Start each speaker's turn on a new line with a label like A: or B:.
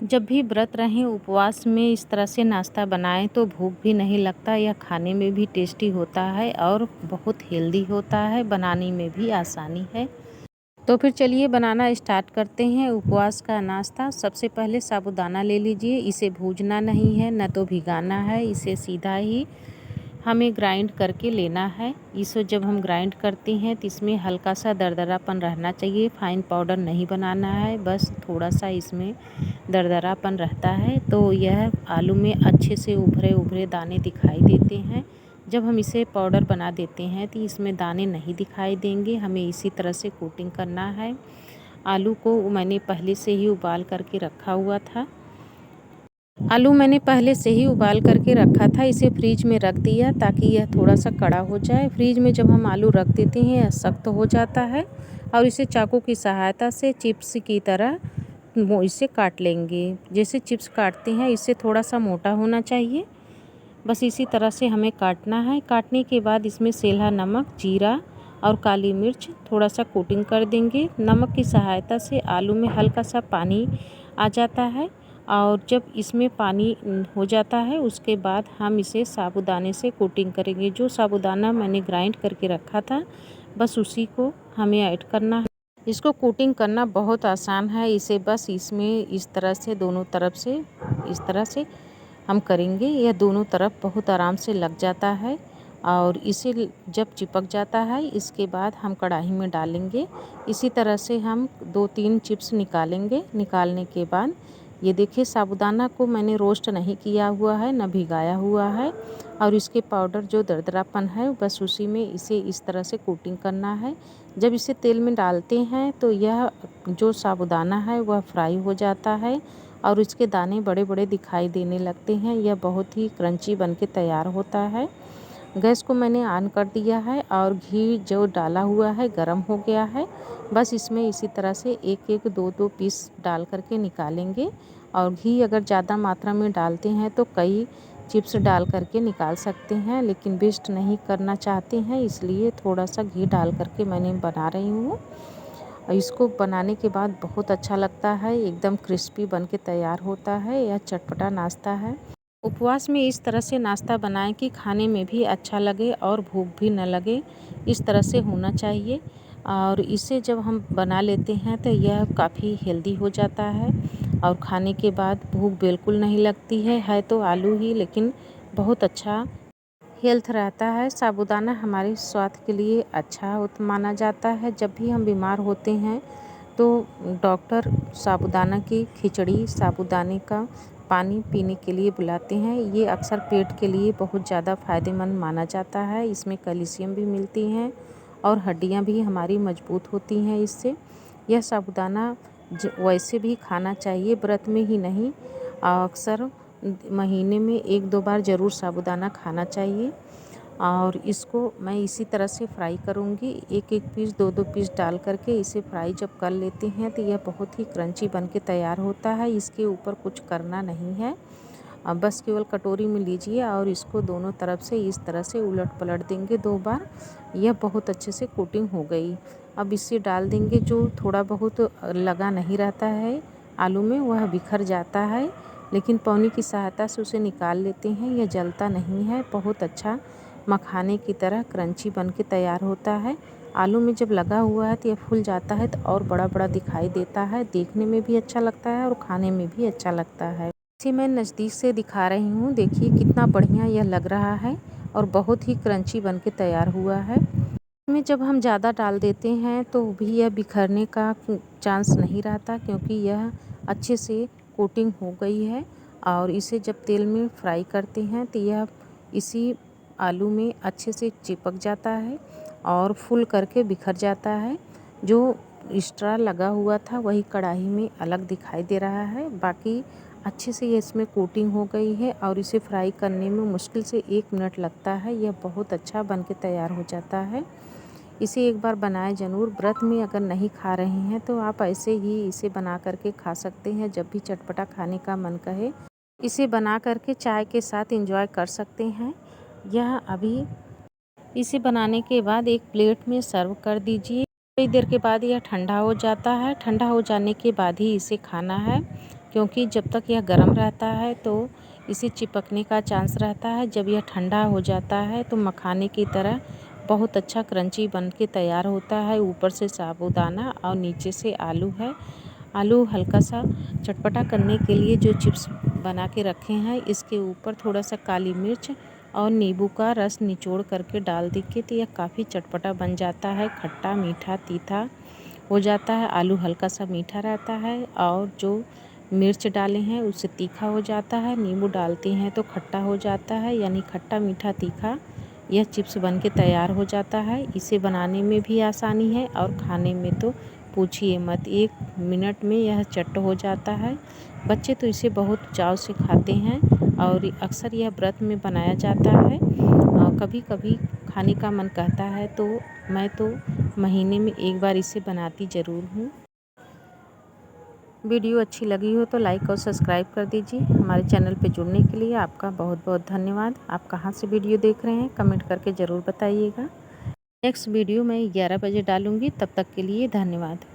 A: जब भी व्रत रहें उपवास में इस तरह से नाश्ता बनाएं तो भूख भी नहीं लगता। यह खाने में भी टेस्टी होता है और बहुत हेल्दी होता है, बनाने में भी आसानी है। तो फिर चलिए बनाना स्टार्ट करते हैं उपवास का नाश्ता। सबसे पहले साबूदाना ले लीजिए। इसे भूजना नहीं है, न तो भिगाना है, इसे सीधा ही हमें ग्राइंड करके लेना है। इसे जब हम ग्राइंड करते हैं तो इसमें हल्का सा दरदरापन रहना चाहिए, फाइन पाउडर नहीं बनाना है, बस थोड़ा सा इसमें दरदरापन रहता है। तो यह आलू में अच्छे से उभरे उभरे दाने दिखाई देते हैं। जब हम इसे पाउडर बना देते हैं तो इसमें दाने नहीं दिखाई देंगे। हमें इसी तरह से कोटिंग करना है। आलू को मैंने पहले से ही उबाल करके रखा हुआ था। आलू मैंने पहले से ही उबाल करके रखा था। इसे फ्रिज में रख दिया ताकि यह थोड़ा सा कड़ा हो जाए। फ्रिज में जब हम आलू रख देते हैं यह सख्त हो जाता है और इसे चाकू की सहायता से चिप्स की तरह इसे काट लेंगे। जैसे चिप्स काटते हैं इससे थोड़ा सा मोटा होना चाहिए, बस इसी तरह से हमें काटना है। काटने के बाद इसमें सेंधा नमक, जीरा और काली मिर्च थोड़ा सा कोटिंग कर देंगे। नमक की सहायता से आलू में हल्का सा पानी आ जाता है और जब इसमें पानी हो जाता है उसके बाद हम इसे साबूदाने से कोटिंग करेंगे। जो साबूदाना मैंने ग्राइंड करके रखा था बस उसी को हमें ऐड करना है। इसको कोटिंग करना बहुत आसान है। इसे बस इसमें इस तरह से दोनों तरफ से इस तरह से हम करेंगे। यह दोनों तरफ बहुत आराम से लग जाता है और इसे जब चिपक जाता है इसके बाद हम कढ़ाई में डालेंगे। इसी तरह से हम 2-3 चिप्स निकालेंगे। निकालने के बाद ये देखिए साबूदाना को मैंने रोस्ट नहीं किया हुआ है, न भिगाया हुआ है और इसके पाउडर जो दरदरापन है बस उसी में इसे इस तरह से कोटिंग करना है। जब इसे तेल में डालते हैं तो यह जो साबूदाना है वह फ्राई हो जाता है और इसके दाने बड़े बड़े दिखाई देने लगते हैं। यह बहुत ही क्रंची बनके तैयार होता है। गैस को मैंने ऑन कर दिया है और घी जो डाला हुआ है गरम हो गया है। बस इसमें इसी तरह से एक एक दो दो पीस डाल करके निकालेंगे और घी अगर ज़्यादा मात्रा में डालते हैं तो कई चिप्स डाल करके निकाल सकते हैं, लेकिन वेस्ट नहीं करना चाहते हैं इसलिए थोड़ा सा घी डाल करके मैंने बना रही हूँ। इसको बनाने के बाद बहुत अच्छा लगता है, एकदम क्रिस्पी बन के तैयार होता है। यह चटपटा नाश्ता है। उपवास में इस तरह से नाश्ता बनाएं कि खाने में भी अच्छा लगे और भूख भी न लगे, इस तरह से होना चाहिए। और इसे जब हम बना लेते हैं तो यह काफ़ी हेल्दी हो जाता है और खाने के बाद भूख बिल्कुल नहीं लगती है तो आलू ही, लेकिन बहुत अच्छा हेल्थ रहता है। साबूदाना हमारे स्वास्थ्य के लिए अच्छा माना जाता है। जब भी हम बीमार होते हैं तो डॉक्टर साबूदाना की खिचड़ी, साबूदाने का पानी पीने के लिए बुलाते हैं। ये अक्सर पेट के लिए बहुत ज़्यादा फ़ायदेमंद माना जाता है। इसमें कैल्शियम भी मिलती हैं और हड्डियां भी हमारी मजबूत होती हैं इससे। यह साबूदाना वैसे भी खाना चाहिए, व्रत में ही नहीं, अक्सर महीने में 1-2 बार ज़रूर साबूदाना खाना चाहिए। और इसको मैं इसी तरह से फ्राई करूँगी। एक एक पीस 2-2 पीस डाल करके इसे फ्राई जब कर लेते हैं तो यह बहुत ही क्रंची बन के तैयार होता है। इसके ऊपर कुछ करना नहीं है, बस केवल कटोरी में लीजिए और इसको दोनों तरफ से इस तरह से उलट पलट देंगे 2 बार। यह बहुत अच्छे से कोटिंग हो गई। अब इसे डाल देंगे। जो थोड़ा बहुत लगा नहीं रहता है आलू में वह बिखर जाता है, लेकिन पौनी की सहायता से उसे निकाल लेते हैं। यह जलता नहीं है, बहुत अच्छा मखाने की तरह क्रंची बन के तैयार होता है। आलू में जब लगा हुआ है तो यह फूल जाता है तो और बड़ा बड़ा दिखाई देता है, देखने में भी अच्छा लगता है और खाने में भी अच्छा लगता है। इसे मैं नज़दीक से दिखा रही हूँ, देखिए कितना बढ़िया यह लग रहा है और बहुत ही क्रंची बन के तैयार हुआ है। इसमें जब हम ज़्यादा डाल देते हैं तो भी यह बिखरने का चांस नहीं रहता क्योंकि यह अच्छे से कोटिंग हो गई है। और इसे जब तेल में फ्राई करते हैं तो यह इसी आलू में अच्छे से चिपक जाता है और फूल करके बिखर जाता है। जो एक्स्ट्रा लगा हुआ था वही कढ़ाई में अलग दिखाई दे रहा है। बाकी अच्छे से ये इसमें कोटिंग हो गई है और इसे फ्राई करने में मुश्किल से 1 मिनट लगता है। यह बहुत अच्छा बन के तैयार हो जाता है। इसे एक बार बनाएं ज़रूर। व्रत में अगर नहीं खा रहे हैं तो आप ऐसे ही इसे बना करके खा सकते हैं। जब भी चटपटा खाने का मन कहे इसे बना करके चाय के साथ एंजॉय कर सकते हैं। यह अभी इसे बनाने के बाद एक प्लेट में सर्व कर दीजिए। थोड़ी देर के बाद यह ठंडा हो जाता है। ठंडा हो जाने के बाद ही इसे खाना है क्योंकि जब तक यह गर्म रहता है तो इसे चिपकने का चांस रहता है। जब यह ठंडा हो जाता है तो मखाने की तरह बहुत अच्छा क्रंची बन के तैयार होता है। ऊपर से साबूदाना और नीचे से आलू है। आलू हल्का सा चटपटा करने के लिए जो चिप्स बना के रखे हैं, इसके ऊपर थोड़ा सा काली मिर्च और नींबू का रस निचोड़ करके डाल दीजिए तो यह काफ़ी चटपटा बन जाता है। खट्टा मीठा तीखा हो जाता है। आलू हल्का सा मीठा रहता है और जो मिर्च डाले हैं उससे तीखा हो जाता है। नींबू डालते हैं तो खट्टा हो जाता है, यानी खट्टा मीठा तीखा यह चिप्स बन के तैयार हो जाता है। इसे बनाने में भी आसानी है और खाने में तो पूछिए मत, 1 मिनट में यह चट हो जाता है। बच्चे तो इसे बहुत चाव से खाते हैं और अक्सर यह व्रत में बनाया जाता है। कभी कभी खाने का मन करता है तो मैं तो महीने में 1 बार इसे बनाती ज़रूर हूँ। वीडियो अच्छी लगी हो तो लाइक और सब्सक्राइब कर दीजिए। हमारे चैनल पे जुड़ने के लिए आपका बहुत बहुत धन्यवाद। आप कहाँ से वीडियो देख रहे हैं कमेंट करके ज़रूर बताइएगा। नेक्स्ट वीडियो मैं 11 बजे डालूँगी। तब तक के लिए धन्यवाद।